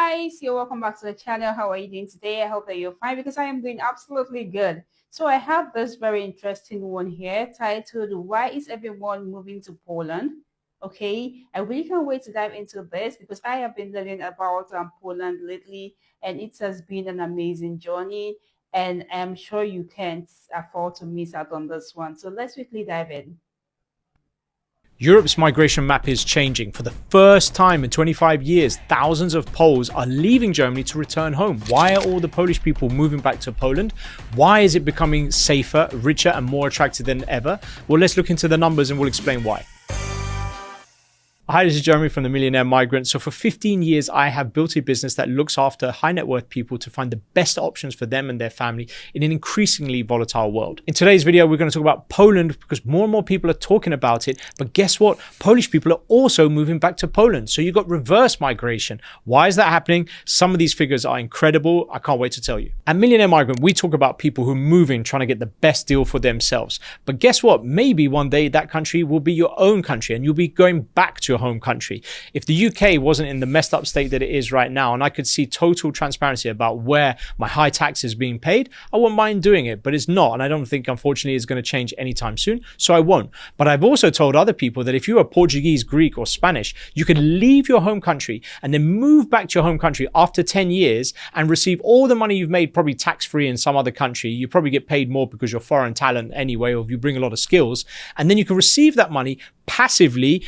guys, you're welcome back to the channel. How are you doing today? I hope that you're fine because I am doing absolutely good. So I have this very interesting one here titled Why is Everyone Moving to Poland? Okay, I really can't wait to dive into this because I have been learning about Poland lately and it has been an amazing journey and I'm sure you can't afford to miss out on this one. So let's quickly dive in. Europe's migration map is changing. For the first time in 25 years, thousands of Poles are leaving Germany to return home. Why are all the Polish people moving back to Poland? Why is it becoming safer, richer, and more attractive than ever? Well, let's look into the numbers and we'll explain why. Hi, this is Jeremy from The Millionaire Migrant. So for 15 years, I have built a business that looks after high net worth people to find the best options for them and their family in an increasingly volatile world. In today's video, we're going to talk about Poland because more and more people are talking about it. But guess what? Polish people are also moving back to Poland. So you've got reverse migration. Why is that happening? Some of these figures are incredible. I can't wait to tell you. At Millionaire Migrant, we talk about people who are moving, trying to get the best deal for themselves. But guess what? Maybe one day that country will be your own country and you'll be going back to your home country. If the UK wasn't in the messed up state that it is right now, and I could see total transparency about where my high tax is being paid, I wouldn't mind doing it, but it's not. And I don't think, unfortunately, it's going to change anytime soon. So I won't. But I've also told other people that if you are Portuguese, Greek, or Spanish, you can leave your home country and then move back to your home country after 10 years and receive all the money you've made, probably tax-free in some other country. You probably get paid more because you're foreign talent anyway, or if you bring a lot of skills. And then you can receive that money passively,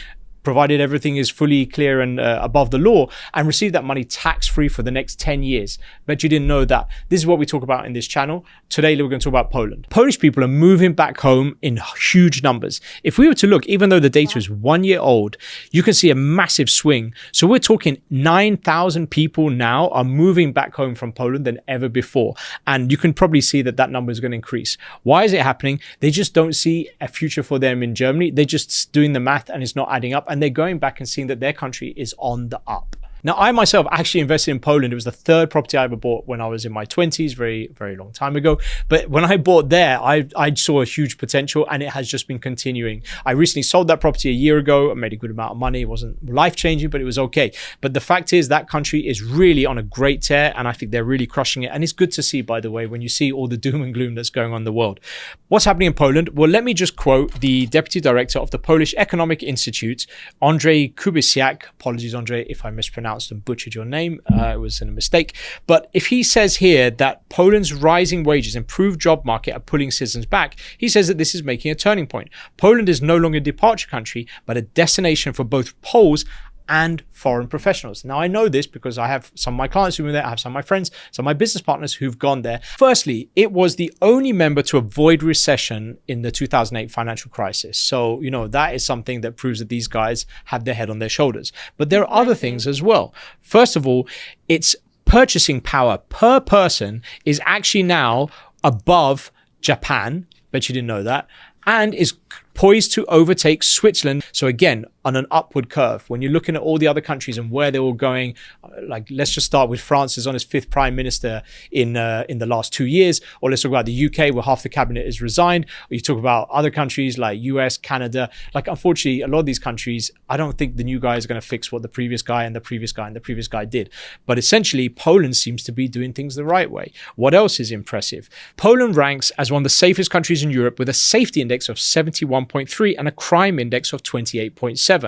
provided everything is fully clear and above the law, and receive that money tax-free for the next 10 years. Bet you didn't know that. This is what we talk about in this channel. Today, we're going to talk about Poland. Polish people are moving back home in huge numbers. If we were to look, even though the data is 1 year old, you can see a massive swing. So we're talking 9,000 people now are moving back home from Poland than ever before. And you can probably see that that number is going to increase. Why is it happening? They just don't see a future for them in Germany. They're just doing the math and it's not adding up. And they're going back and seeing that their country is on the up. Now, I myself actually invested in Poland. It was the third property I ever bought when I was in my 20s, very, very long time ago. But when I bought there, I saw a huge potential and it has just been continuing. I recently sold that property a year ago. I made a good amount of money. It wasn't life-changing, but it was okay. But the fact is that country is really on a great tear and I think they're really crushing it. And it's good to see, by the way, when you see all the doom and gloom that's going on in the world. What's happening in Poland? Well, let me just quote the deputy director of the Polish Economic Institute, Andrzej Kubiesiak. Apologies, Andrzej, if I mispronounced and butchered your name. It was a mistake. But if he says here that Poland's rising wages, improved job market are pulling citizens back, he says that this is making a turning point. Poland is no longer a departure country, but a destination for both Poles and foreign professionals. Now, I know this because I have some of my clients who were there, I have some of my friends, some of my business partners who've gone there. Firstly, it was the only member to avoid recession in the 2008 financial crisis. So, you know, that is something that proves that these guys have their head on their shoulders. But there are other things as well. First of all, its purchasing power per person is actually now above Japan. Bet you didn't know that. And is poised to overtake Switzerland. So again, on an upward curve. When you're looking at all the other countries and where they're all going, like let's just start with France is on its 5th prime minister in the last 2 years, or let's talk about the UK where half the cabinet is resigned, or you talk about other countries like US, Canada. Like unfortunately, a lot of these countries, I don't think the new guy is going to fix what the previous guy and the previous guy and the previous guy did. But essentially, Poland seems to be doing things the right way. What else is impressive? Poland ranks as one of the safest countries in Europe with a safety index of 71.3 and a crime index of 28.7.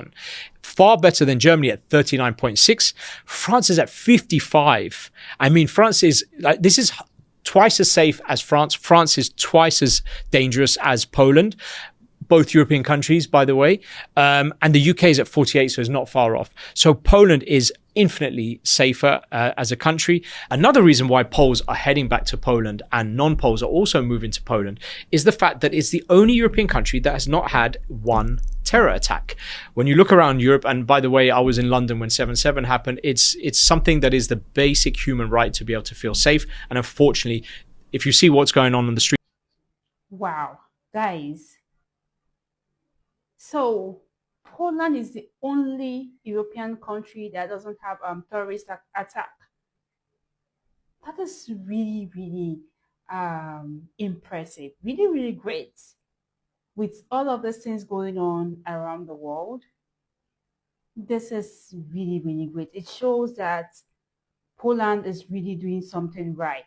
Far better than Germany at 39.6. France is at 55. I mean, France is like, this is twice as safe as France. France is twice as dangerous as Poland. Both European countries, by the way. And the UK is at 48, so it's not far off. So Poland is infinitely safer as a country. Another reason why Poles are heading back to Poland and non-Poles are also moving to Poland is the fact that it's the only European country that has not had one terror attack. When you look around Europe, and by the way, I was in London when 7/7 happened, it's something that is the basic human right to be able to feel safe. And unfortunately, if you see what's going on the street. Wow, guys. So Poland is the only European country that doesn't have terrorist attack. That is really, really impressive. Really, really great. With all of these things going on around the world, this is really, really great. It shows that Poland is really doing something right.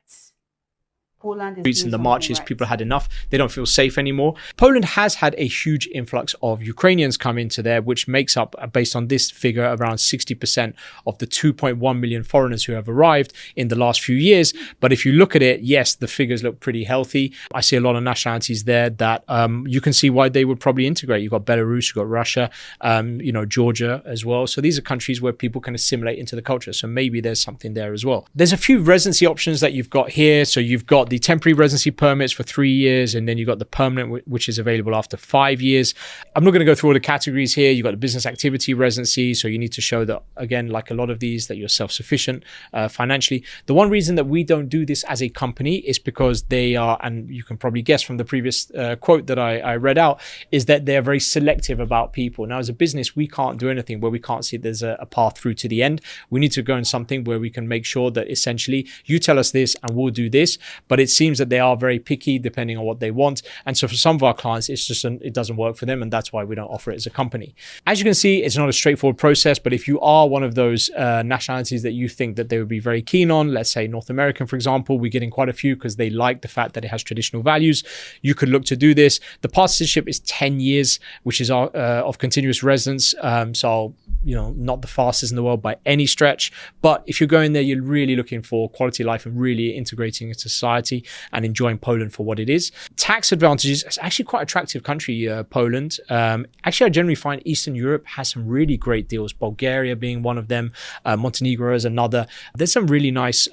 Poland is streets doing and the something marches, right. people had enough. They don't feel safe anymore. Poland has had a huge influx of Ukrainians come into there, which makes up, based on this figure, around 60% of the 2.1 million foreigners who have arrived in the last few years. But if you look at it, yes, the figures look pretty healthy. I see a lot of nationalities there that you can see why they would probably integrate. You've got Belarus, you've got Russia, Georgia as well. So these are countries where people can assimilate into the culture. So maybe there's something there as well. There's a few residency options that you've got here. So you've got the temporary residency permits for 3 years, and then you've got the permanent, which is available after 5 years. I'm not going to go through all the categories here. You've got the business activity residency. So you need to show that, again, like a lot of these, that you're self-sufficient financially. The one reason that we don't do this as a company is because they are, and you can probably guess from the previous quote that I read out, is that they're very selective about people. Now, as a business, we can't do anything where we can't see there's a path through to the end. We need to go in something where we can make sure that essentially you tell us this and we'll do this. But it seems that they are very picky depending on what they want. And so for some of our clients, it's just it doesn't work for them. And that's why we don't offer it as a company. As you can see, it's not a straightforward process. But if you are one of those nationalities that you think that they would be very keen on, let's say North American, for example, we're getting quite a few because they like the fact that it has traditional values. You could look to do this. The citizenship is 10 years, which is of continuous residence. So, not the fastest in the world by any stretch. But if you're going there, you're really looking for quality of life and really integrating into society and enjoying Poland for what it is. Tax advantages, it's actually quite an attractive country, Poland. Actually, I generally find Eastern Europe has some really great deals, Bulgaria being one of them, Montenegro is another. There's some really nice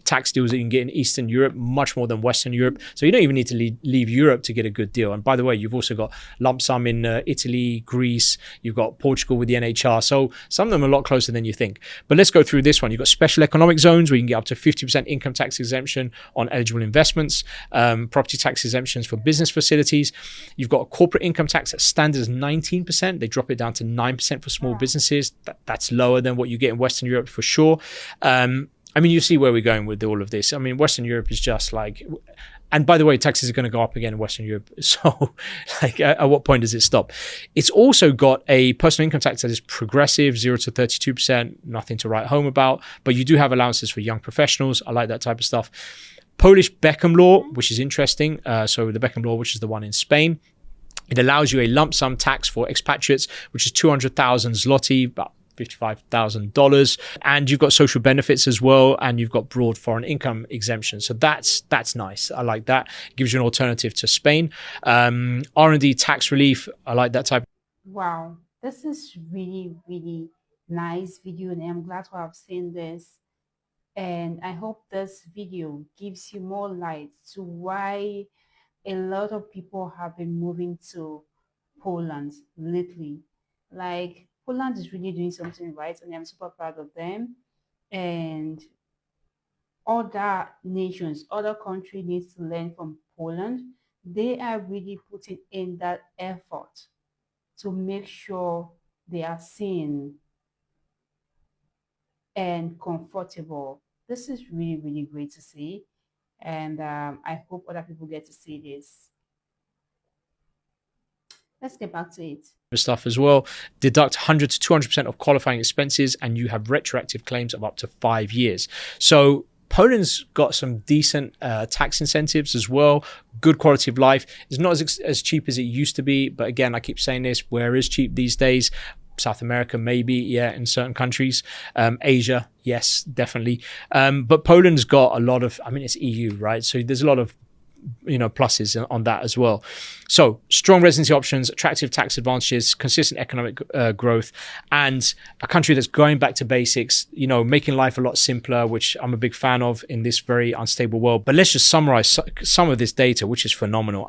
tax deals that you can get in Eastern Europe, much more than Western Europe. So you don't even need to leave Europe to get a good deal. And by the way, you've also got lump sum in Italy, Greece, you've got Portugal with the NHR. So some of them are a lot closer than you think. But let's go through this one. You've got special economic zones where you can get up to 50% income tax exemption on eligible investments, property tax exemptions for business facilities. You've got a corporate income tax that standard is 19%. They drop it down to 9% for small businesses. That's lower than what you get in Western Europe for sure. You see where we're going with all of this. Western Europe is just like, and by the way, taxes are going to go up again in Western Europe. So at what point does it stop? It's also got a personal income tax that is progressive, 0 to 32%, nothing to write home about, but you do have allowances for young professionals. I like that type of stuff. Polish Beckham law, which is interesting. So the Beckham law, which is the one in Spain, it allows you a lump sum tax for expatriates, which is 200,000 zloty, about $55,000, and you've got social benefits as well, and you've got broad foreign income exemption. So that's nice. I like that. It gives you an alternative to Spain. R&D tax relief. I like that type. Wow, this is really, really nice video, and I'm glad to have seen this. And I hope this video gives you more light to why a lot of people have been moving to Poland lately. Like, Poland is really doing something right, and I'm super proud of them. And other nations, other countries need to learn from Poland. They are really putting in that effort to make sure they are seen and comfortable. This is really, really great to see. And I hope other people get to see this. Let's get back to it. Stuff as well. Deduct 100 to 200% of qualifying expenses, and you have retroactive claims of up to 5 years. So Poland's got some decent tax incentives as well. Good quality of life. It's not as cheap as it used to be, but again, I keep saying this, where is cheap these days? South America, maybe, yeah, in certain countries. Asia, yes, definitely. But Poland's got a lot of, it's EU, right? So there's a lot of pluses on that as well. So strong residency options, attractive tax advantages, consistent economic growth, and a country that's going back to basics, making life a lot simpler, which I'm a big fan of in this very unstable world. But let's just summarize some of this data, which is phenomenal.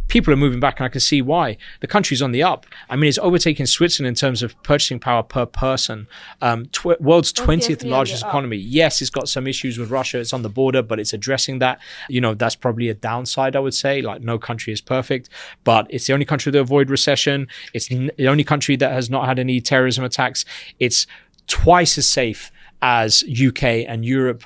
People are moving back, and I can see why. The country's on the up. It's overtaking Switzerland in terms of purchasing power per person. World's 20th largest economy. Yes, it's got some issues with Russia. It's on the border, but it's addressing that. That's probably a downside, I would say. Like, no country is perfect, but it's the only country to avoid recession. It's the only country that has not had any terrorism attacks. It's twice as safe as UK and Europe.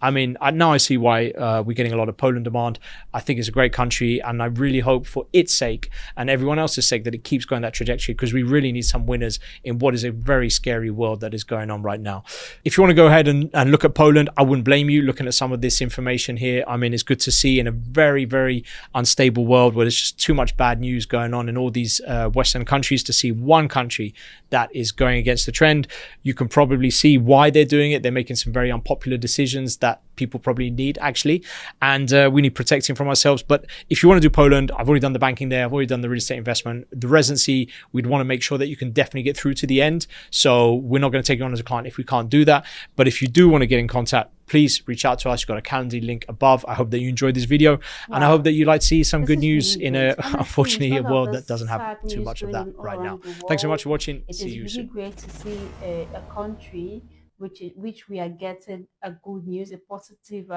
I mean, now I see why we're getting a lot of Poland demand. I think it's a great country, and I really hope for its sake and everyone else's sake that it keeps going that trajectory, because we really need some winners in what is a very scary world that is going on right now. If you want to go ahead and look at Poland, I wouldn't blame you looking at some of this information here. I mean, it's good to see in a very, very unstable world where there's just too much bad news going on in all these Western countries, to see one country that is going against the trend. You can probably see why they're doing it. They're making some very unpopular decisions that people probably need, actually, and we need protecting from ourselves. But if you want to do Poland, I've already done the banking there, I've already done the real estate investment, the residency. We'd want to make sure that you can definitely get through to the end, so we're not going to take you on as a client if we can't do that. But if you do want to get in contact, please reach out to us. You've got a Calendly link above. I hope that you enjoyed this video, and I hope that you like to see some good news in a, unfortunately, a world that doesn't have too much of that right now. Thanks so much for watching. See you soon. It is really great to see a country which we are getting a good news, a positive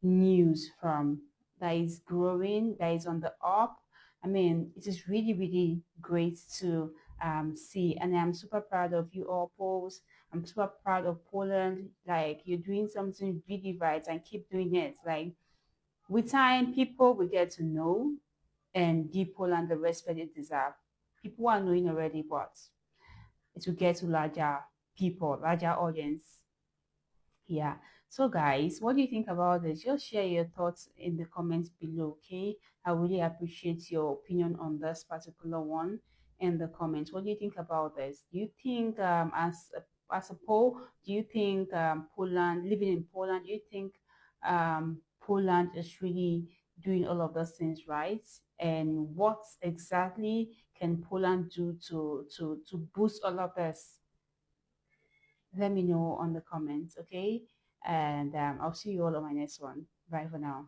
news from, that is growing, that is on the up. I mean, it is really, really great to see, and I'm super proud of you all, Poles. I'm super proud of Poland. Like, you're doing something really right, and keep doing it. Like, with time, people will get to know and give Poland the respect it deserves. People are knowing already, but it will get to larger people, larger audience. Yeah. So guys, what do you think about this? Just share your thoughts in the comments below, okay? I really appreciate your opinion on this particular one in the comments. What do you think about this? Do you think as a poll, do you think Poland, living in Poland, do you think Poland is really doing all of those things right? And what exactly can Poland do to boost all of this? Let me know on the comments, okay? And I'll see you all on my next one. Bye for now.